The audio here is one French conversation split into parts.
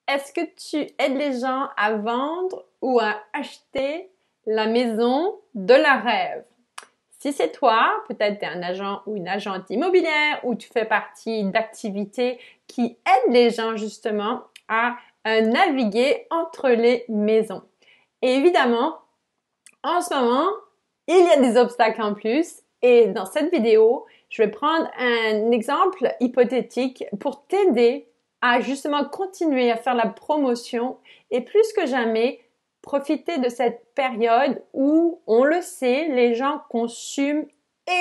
Est-ce que tu aides les gens à vendre ou à acheter la maison de leur rêve? Si c'est toi, peut-être tu es un agent ou une agente immobilière ou tu fais partie d'activités qui aident les gens justement à naviguer entre les maisons. Et évidemment, en ce moment, il y a des obstacles en plus et dans cette vidéo, je vais prendre un exemple hypothétique pour t'aider à justement continuer à faire la promotion et plus que jamais, profiter de cette période où, on le sait, les gens consument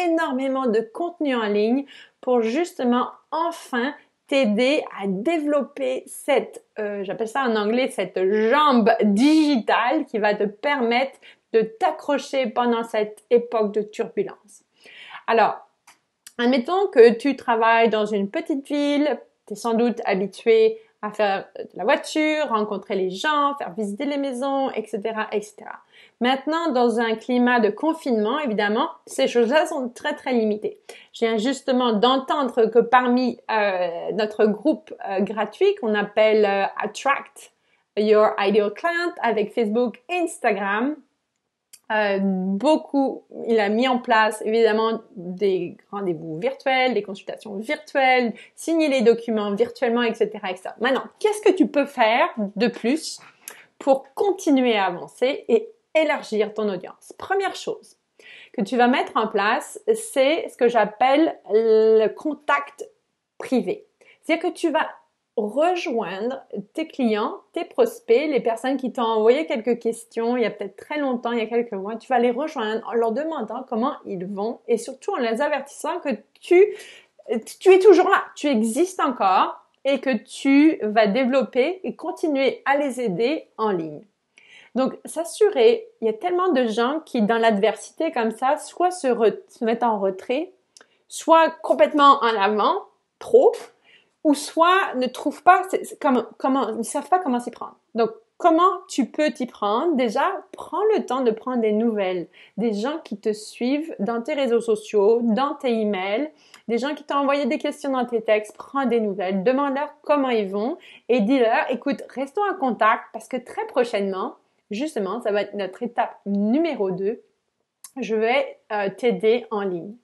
énormément de contenu en ligne pour justement enfin t'aider à développer cette, j'appelle ça en anglais, cette jambe digitale qui va te permettre de t'accrocher pendant cette époque de turbulence. Alors, admettons que tu travailles dans une petite ville, tu es sans doute habitué à faire de la voiture, rencontrer les gens, faire visiter les maisons, etc., etc. Maintenant, dans un climat de confinement, évidemment, ces choses-là sont très, très limitées. Je viens justement d'entendre que parmi notre groupe gratuit qu'on appelle Attract Your Ideal Client avec Facebook et Instagram, il a mis en place évidemment des rendez-vous virtuels, des consultations virtuelles, signer les documents virtuellement, etc., etc. Maintenant, qu'est-ce que tu peux faire de plus pour continuer à avancer et élargir ton audience? Première chose que tu vas mettre en place, c'est ce que j'appelle le contact privé. C'est-à-dire que tu vas rejoindre tes clients, tes prospects, les personnes qui t'ont envoyé quelques questions il y a peut-être très longtemps, il y a quelques mois, tu vas les rejoindre en leur demandant comment ils vont et surtout en les avertissant que tu es toujours là, tu existes encore et que tu vas développer et continuer à les aider en ligne. Donc, s'assurer, il y a tellement de gens qui, dans l'adversité comme ça, soit se mettent en retrait, soit complètement en avant, trop, ou soit ne trouvent pas ne savent pas comment s'y prendre. Donc, comment tu peux t'y prendre? Déjà, prends le temps de prendre des nouvelles, des gens qui te suivent dans tes réseaux sociaux, dans tes emails, des gens qui t'ont envoyé des questions dans tes textes, prends des nouvelles, demande-leur comment ils vont et dis-leur, écoute, restons en contact parce que très prochainement, justement, ça va être notre étape numéro 2, je vais t'aider en ligne.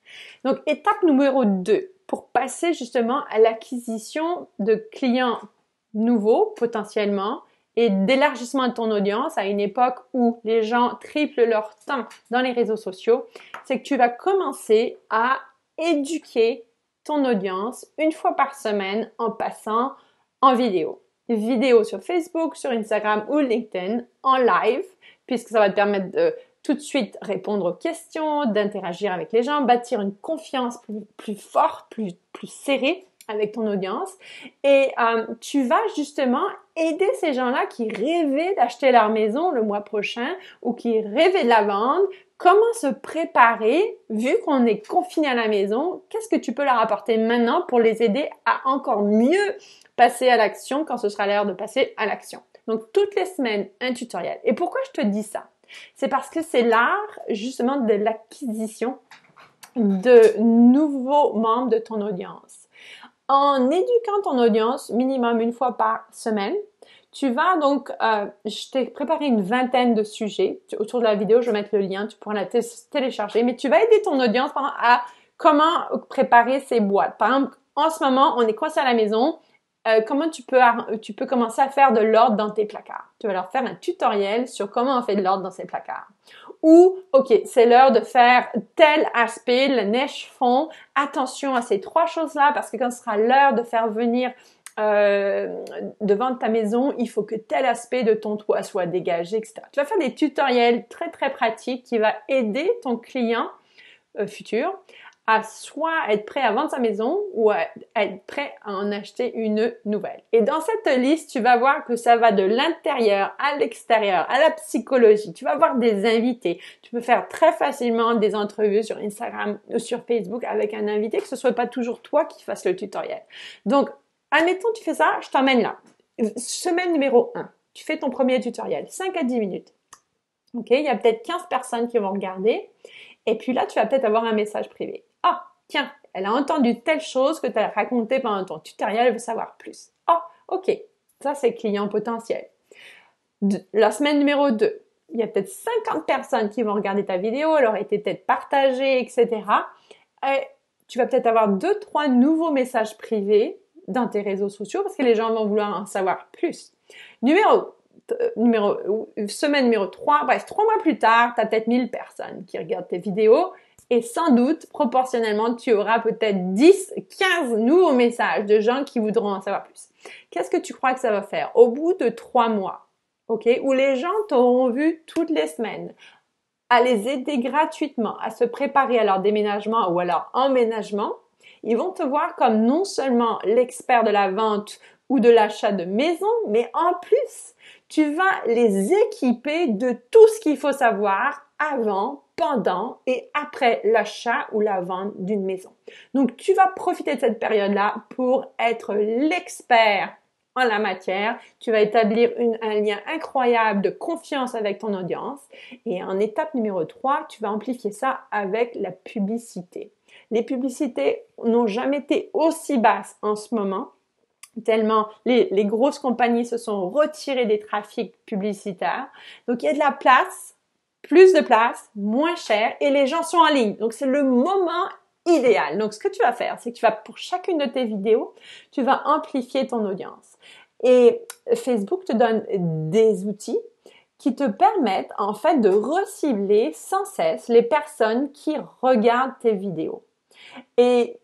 Donc, étape numéro 2, pour passer justement à l'acquisition de clients nouveaux potentiellement et d'élargissement de ton audience à une époque où les gens triplent leur temps dans les réseaux sociaux, c'est que tu vas commencer à éduquer ton audience une fois par semaine en passant en vidéo. Vidéo sur Facebook, sur Instagram ou LinkedIn en live, puisque ça va te permettre de tout de suite répondre aux questions, d'interagir avec les gens, bâtir une confiance plus forte, plus serrée avec ton audience. Et tu vas justement aider ces gens-là qui rêvaient d'acheter leur maison le mois prochain ou qui rêvaient de la vendre. Comment se préparer, vu qu'on est confiné à la maison, qu'est-ce que tu peux leur apporter maintenant pour les aider à encore mieux passer à l'action quand ce sera l'heure de passer à l'action. Donc, toutes les semaines, un tutoriel. Et pourquoi je te dis ça? C'est parce que c'est l'art, justement, de l'acquisition de nouveaux membres de ton audience. En éduquant ton audience minimum une fois par semaine, tu vas donc, je t'ai préparé une vingtaine de sujets. Autour de la vidéo, je vais mettre le lien, tu pourras la télécharger, mais tu vas aider ton audience à comment préparer ces boîtes. Par exemple, en ce moment, on est coincé à la maison. Comment tu peux commencer à faire de l'ordre dans tes placards. Tu vas leur faire un tutoriel sur comment on fait de l'ordre dans ses placards. Ou, OK, c'est l'heure de faire tel aspect, le neige fond. Attention à ces 3 choses-là parce que quand ce sera l'heure de faire venir de vendre ta maison, il faut que tel aspect de ton toit soit dégagé, etc. Tu vas faire des tutoriels très, très pratiques qui vont aider ton client futur à soit être prêt à vendre sa maison ou à être prêt à en acheter une nouvelle. Et dans cette liste, tu vas voir que ça va de l'intérieur à l'extérieur, à la psychologie. Tu vas avoir des invités. Tu peux faire très facilement des entrevues sur Instagram ou sur Facebook avec un invité, que ce soit pas toujours toi qui fasses le tutoriel. Donc, admettons, tu fais ça, je t'emmène là. Semaine numéro 1, tu fais ton premier tutoriel, 5 à 10 minutes. OK, il y a peut-être 15 personnes qui vont regarder. Et puis là, tu vas peut-être avoir un message privé. Ah, tiens, elle a entendu telle chose que tu as raconté pendant ton tutoriel, elle veut savoir plus. Ah, OK. Ça, c'est client potentiel. La semaine numéro 2, il y a peut-être 50 personnes qui vont regarder ta vidéo, elle aurait été peut-être partagée, etc. Et tu vas peut-être avoir 2-3 nouveaux messages privés dans tes réseaux sociaux parce que les gens vont vouloir en savoir plus. Semaine numéro 3, bref, 3 mois plus tard, tu as peut-être 1000 personnes qui regardent tes vidéos et sans doute, proportionnellement, tu auras peut-être 10, 15 nouveaux messages de gens qui voudront en savoir plus. Qu'est-ce que tu crois que ça va faire? Au bout de 3 mois, où les gens t'auront vu toutes les semaines, à les aider gratuitement à se préparer à leur déménagement ou à leur emménagement, ils vont te voir comme non seulement l'expert de la vente ou de l'achat de maison, mais en plus, tu vas les équiper de tout ce qu'il faut savoir avant, pendant et après l'achat ou la vente d'une maison. Donc, tu vas profiter de cette période-là pour être l'expert en la matière. Tu vas établir un lien incroyable de confiance avec ton audience. Et en étape numéro 3, tu vas amplifier ça avec la publicité. Les publicités n'ont jamais été aussi basses en ce moment, tellement les grosses compagnies se sont retirées des trafics publicitaires. Donc, il y a de la place, plus de place, moins cher, et les gens sont en ligne. Donc, c'est le moment idéal. Donc, ce que tu vas faire, c'est que tu vas, pour chacune de tes vidéos, tu vas amplifier ton audience. Et Facebook te donne des outils qui te permettent, en fait, de recibler sans cesse les personnes qui regardent tes vidéos. Et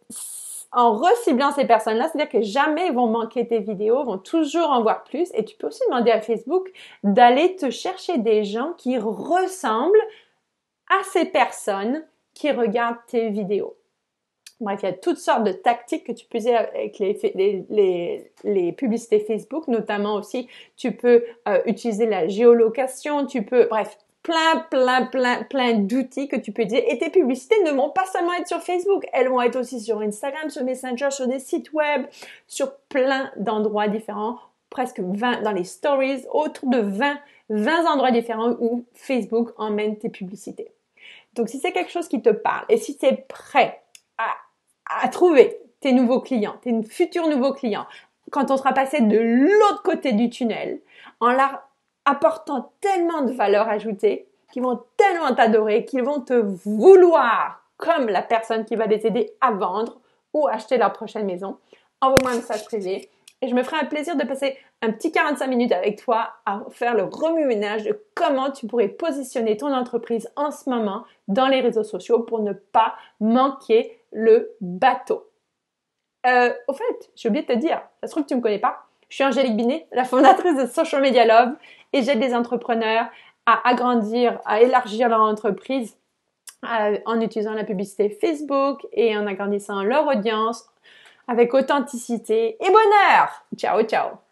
en reciblant ces personnes-là, c'est-à-dire que jamais ils vont manquer tes vidéos, vont toujours en voir plus. Et tu peux aussi demander à Facebook d'aller te chercher des gens qui ressemblent à ces personnes qui regardent tes vidéos. Bref, il y a toutes sortes de tactiques que tu peux utiliser avec les publicités Facebook. Notamment aussi, tu peux utiliser la géolocation, bref, plein d'outils que tu peux utiliser. Et tes publicités ne vont pas seulement être sur Facebook, elles vont être aussi sur Instagram, sur Messenger, sur des sites web, sur plein d'endroits différents, presque 20 dans les stories, autour de 20 endroits différents où Facebook emmène tes publicités. Donc, si c'est quelque chose qui te parle et si tu es prêt à trouver tes nouveaux clients, tes futurs nouveaux clients, quand on sera passé de l'autre côté du tunnel, en leur apportant tellement de valeur ajoutée, qu'ils vont tellement t'adorer, qu'ils vont te vouloir comme la personne qui va les aider à vendre ou acheter leur prochaine maison, envoie-moi un message privé et je me ferai un plaisir de passer un petit 45 minutes avec toi à faire le remue-ménage de comment tu pourrais positionner ton entreprise en ce moment dans les réseaux sociaux pour ne pas manquer le bateau. Au fait, j'ai oublié de te dire, ça se trouve que tu me connais pas. Je suis Angélique Binet, la fondatrice de Social Media Love et j'aide les entrepreneurs à agrandir, à élargir leur entreprise en utilisant la publicité Facebook et en agrandissant leur audience avec authenticité et bonheur. Ciao, ciao!